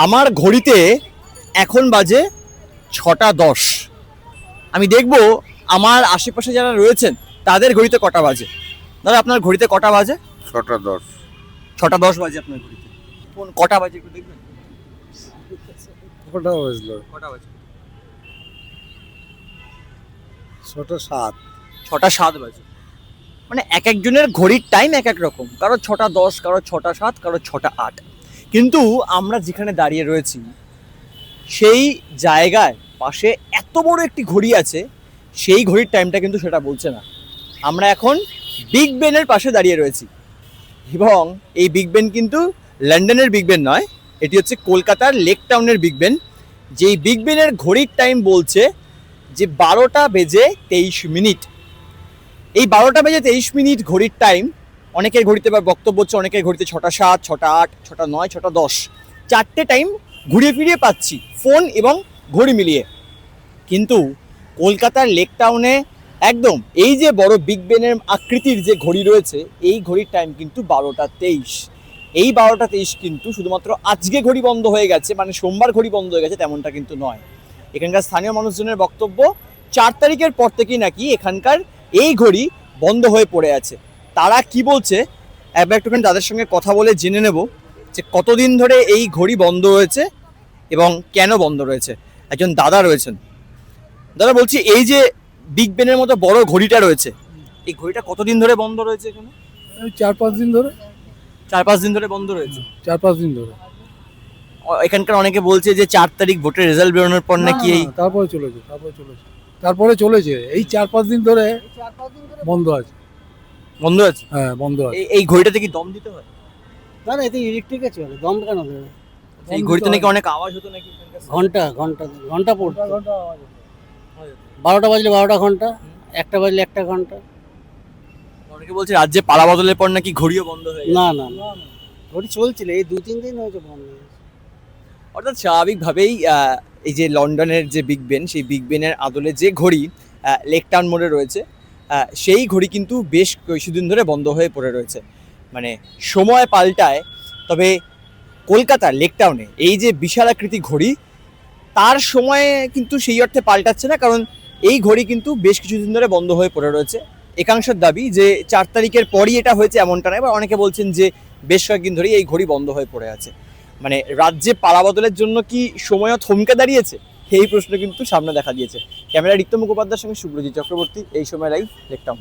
আমার ঘড়িতে এখন বাজে 6টা 10। আমি দেখব আমার আশেপাশে যারা রয়েছেন তাদের ঘড়িতে কটা বাজে। দাদা আপনার ঘড়িতে কটা বাজে? 6টা 10। 6টা 10 বাজে আপনার ঘড়িতে। কোন কটা বাজে একটু দেখবেন? কটা বাজলো? কটা বাজে? 6টা 7। 6টা 7 বাজে। মানে এক একজনের ঘড়ির টাইম এক এক রকম, কারো 6টা 10, কারো 6টা 7, কারো 6টা 8। কিন্তু আমরা যেখানে দাঁড়িয়ে রয়েছি সেই জায়গায় পাশে এত বড় একটি ঘড়ি আছে, সেই ঘড়ির টাইমটা কিন্তু সেটা বলছে না। আমরা এখন বিগ বেনের পাশে দাঁড়িয়ে রয়েছি এবং এই বিগ বেন কিন্তু লন্ডনের বিগ বেন নয়, এটি হচ্ছে কলকাতার লেক টাউনের বিগ বেন। যেই বিগ বেনের ঘড়ির টাইম বলছে যে 12:23। এই 12:23 ঘড়ির টাইম অনেকের ঘড়িতে বা বক্তব্য হচ্ছে অনেকের ঘড়িতে 6টা 7, 6টা 8, 6টা 9, 6টা 10, চারটে টাইম ঘুরিয়ে ফিরিয়ে পাচ্ছি ফোন এবং ঘড়ি মিলিয়ে। কিন্তু কলকাতার লেক টাউনে একদম এই যে বড় বিগ বেনের আকৃতির যে ঘড়ি রয়েছে, এই ঘড়ির টাইম কিন্তু 12টা 23। এই 12টা 23 কিন্তু শুধুমাত্র আজকে ঘড়ি বন্ধ হয়ে গেছে, মানে সোমবার ঘড়ি বন্ধ হয়ে গেছে তেমনটা কিন্তু নয়। এখানকার স্থানীয় মানুষজনের বক্তব্য 4 তারিখের পর থেকেই নাকি এখানকার এই ঘড়ি বন্ধ হয়ে পড়ে আছে। তারা কি বলছে একবার একটুখানি তাদের সঙ্গে কথা বলে জেনে নেব যে কতদিন ধরে এই ঘড়ি বন্ধ রয়েছে এবং কেন বন্ধ রয়েছে। একজন দাদা রয়েছেন। দাদা বলছি, এই যে বিগ বেনের মতো বড় ঘড়িটা রয়েছে, এই ঘড়িটা কতদিন ধরে বন্ধ রয়েছে এখানে? 4-5 দিন ধরে। 4-5 দিন ধরে বন্ধ রয়েছে। 4-5 দিন ধরে। এখানকার অনেকে বলছে যে 4 তারিখ ভোটের রেজাল্ট বেরোনোর পর নাকি এই তারপরে চলেছে এই 4-5 দিন ধরে বন্ধ আছে। বন্ধ আছে। হ্যাঁ, বন্ধ আছে। এই ঘড়িটাতে কি দম দিতে হয়? না না, এতে ইলেকট্রিকে চলে, দম কেন দেবে? এই ঘড়িতে নাকি অনেক আওয়াজ হতো নাকি? ঘন্টা ঘন্টা ঘন্টা পড়তো। 12টা বাজলে 12টা ঘন্টা, 1টা বাজলে 1টা ঘন্টা। অনেকে বলছে রাজ্যে পালা বদলের পর নাকি ঘড়িও বন্ধ হয়ে গেছে। না না না, ঘড়ি চলছিল, এই 2-3 দিন হয়েছে বন্ধ হয়ে গেছে। অর্থাৎ স্বাভাবিকভাবেই এই যে লন্ডনের যে বিগ বেন, সেই বিগ বেনের আদলে যে ঘড়ি লেক টাউন মোড়ে রয়েছে, সেই ঘড়ি কিন্তু বেশ কিছুদিন ধরে বন্ধ হয়ে পড়ে রয়েছে। মানে সময় পাল্টায়, তবে কলকাতার লেক টাউনে এই যে বিশাল আকৃতি ঘড়ি, তার সময়ে কিন্তু সেই অর্থে পাল্টাচ্ছে না, কারণ এই ঘড়ি কিন্তু বেশ কিছুদিন ধরে বন্ধ হয়ে পড়ে রয়েছে। একাংশের দাবি যে 4 তারিখের পরই এটা হয়েছে এমনটা নয়, বা অনেকে বলছেন যে বেশ কয়েকদিন ধরেই এই ঘড়ি বন্ধ হয়ে পড়ে আছে। মানে রাজ্যে পালা বদলের জন্য কি সময়ও থমকে দাঁড়িয়েছে, এই প্রশ্ন কিন্তু সামনে দেখা দিয়েছে। ক্যামেরা রিক্ত মুখোপাধ্যায়ের সঙ্গে সুব্রজিৎ চক্রবর্তী, এই সময় লাইভ লেক টাউন।